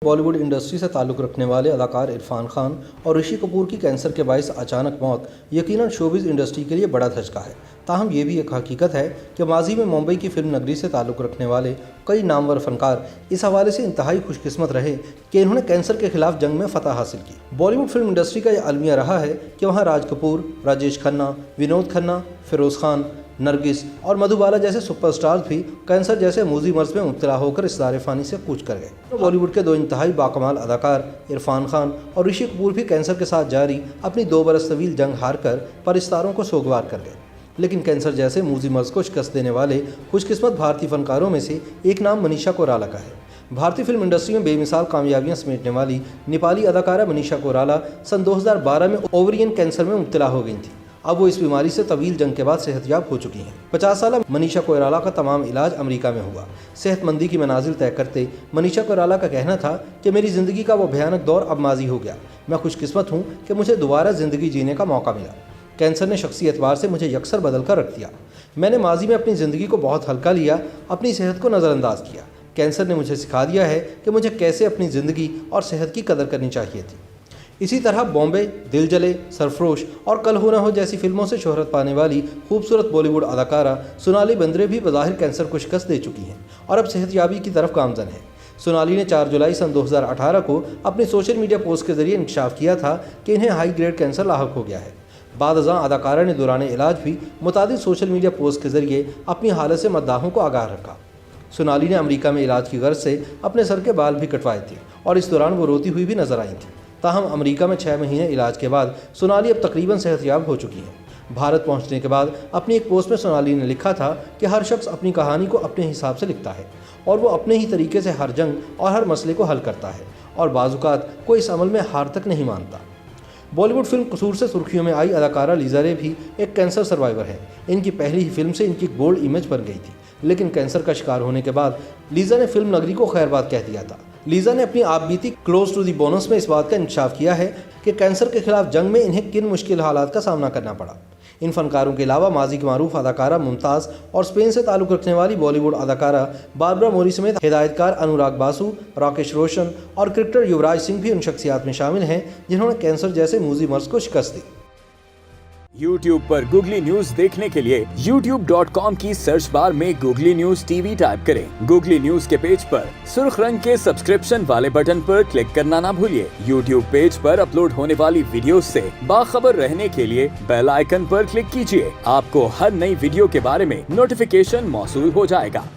Bollywood industry से ताल्लुक़ रखने वाले अदाकार इरफान खान और ऋषि कपूर की कैंसर के बायस अचानक मौत यकीनन शोबिज़ इंडस्ट्री के लिए बड़ा धचका है। ताहम ये भी एक हकीकत है कि माजी में मुंबई की फिल्म नगरी से ताल्लुक़ रखने वाले कई नामवर फनकार इस हवाले से इंतहाई खुशकिस्मत रहे कि इन्होंने कैंसर के खिलाफ जंग में फतह हासिल की। बॉलीवुड फिल्म इंडस्ट्री का यह अलमिया रहा है कि वहाँ राज कपूर, राजेश खन्ना, विनोद खन्ना, फिरोज़ खान, नरगिस और मधुबाला जैसे सुपरस्टार्स भी कैंसर जैसे मूजी मर्ज में मुब्तला होकर इस दारे-फ़ानी से कूच कर गए। तो बॉलीवुड के दो इंतहाई बाकमाल अदाकार इरफान खान और ऋषि कपूर भी कैंसर के साथ जारी अपनी 2 बरस तवील जंग हार कर परिस्तारों को सोगवार कर गए। लेकिन कैंसर जैसे मूजी मर्ज को शिकस्त देने वाले खुशकिस्मत भारतीय फनकारों में से एक नाम मनीषा कोइराला का है। भारतीय फिल्म इंडस्ट्री में बेमिसाल कामयाबियां समेटने वाली नेपाली अदाकारा मनीषा कोइराला सन 2012 में ओवरियन कैंसर में मुब्तला हो गई थी। अब वो इस बीमारी से तवील जंग के बाद सेहतयाब हो चुकी हैं। 50 साल मनीषा कोइराला का तमाम इलाज अमेरिका में हुआ। सेहतमंदी की मनाजिल तय करते मनीषा कोइराला का कहना था कि मेरी ज़िंदगी का वो भयानक दौर अब माजी हो गया। मैं खुशकिस्मत हूँ कि मुझे दोबारा ज़िंदगी जीने का मौका मिला। कैंसर ने शख्सी एतबार से मुझे यकसर बदल कर रख दिया। मैंने माजी में अपनी ज़िंदगी को बहुत हल्का लिया, अपनी सेहत को नज़रअंदाज किया। कैंसर ने मुझे सिखा दिया है कि मुझे कैसे अपनी ज़िंदगी और सेहत की कदर करनी चाहिए थी। इसी तरह बॉम्बे, दिल जले, सरफरोश और कल हो न हो जैसी फिल्मों से शोहरत पाने वाली खूबसूरत बॉलीवुड अदाकारा सोनाली बेंद्रे भी बज़ाहिर कैंसर को शिकस्त दे चुकी हैं और अब सेहतयाबी की तरफ गामज़न है। सोनाली ने 4 जुलाई सन 2018 को अपने सोशल मीडिया पोस्ट के जरिए इंकशाफ किया था कि इन्हें हाई ग्रेड कैंसर लाहक हो गया है। बाद अज़ां अदाकारा ने दौरान इलाज भी मुतादिद सोशल मीडिया पोस्ट के जरिए अपनी हालत से मद्दाहों को आगाह रखा। सोनाली ने अमेरिका में इलाज की गर्ज से अपने सर के बाल भी कटवाए थे और इस दौरान वो रोती हुई भी नजर आई थी। ताहम अमेरिका में 6 महीने इलाज के बाद सोनाली अब तकरीबन सेहतयाब हो चुकी हैं। भारत पहुंचने के बाद अपनी एक पोस्ट में सोनाली ने लिखा था कि हर शख्स अपनी कहानी को अपने हिसाब से लिखता है और वो अपने ही तरीके से हर जंग और हर मसले को हल करता है और बाज़ुकात कोई इस अमल में हार तक नहीं मानता। बॉलीवुड फिल्म कसूर से सुर्खियों में आई अदाकारा लीजा रे भी एक कैंसर सर्वाइवर है। इनकी पहली ही फिल्म से इनकी बोल्ड इमेज बन गई थी, लेकिन कैंसर का शिकार होने के बाद लीजा ने फिल्म नगरी को खैरबाद कह दिया था। लीजा ने अपनी आप बीती क्लोज टू दी बोनस में इस बात का इंकशाफ किया है कि कैंसर के खिलाफ जंग में इन्हें किन मुश्किल हालात का सामना करना पड़ा। इन फनकारों के अलावा माजी की मारूफ अदाकारा मुमताज़ और स्पेन से ताल्लुक़ रखने वाली बॉलीवुड अदाकारा बारबरा मोरी समेत हिदायतकार अनुराग बासु, राकेश रोशन और क्रिकेटर युवराज सिंह भी उन शख्सियात में शामिल हैं जिन्होंने कैंसर जैसे मूजी मर्ज को शिकस्त दी। YouTube पर गूगली न्यूज देखने के लिए youtube.com की सर्च बार में गूगली न्यूज टीवी टाइप करें। गूगली न्यूज के पेज पर सुर्ख रंग के सब्सक्रिप्शन वाले बटन पर क्लिक करना ना भूलिए। YouTube पेज पर अपलोड होने वाली वीडियोस से बाखबर रहने के लिए बेल आइकन पर क्लिक कीजिए। आपको हर नई वीडियो के बारे में नोटिफिकेशन मौसूल हो जाएगा।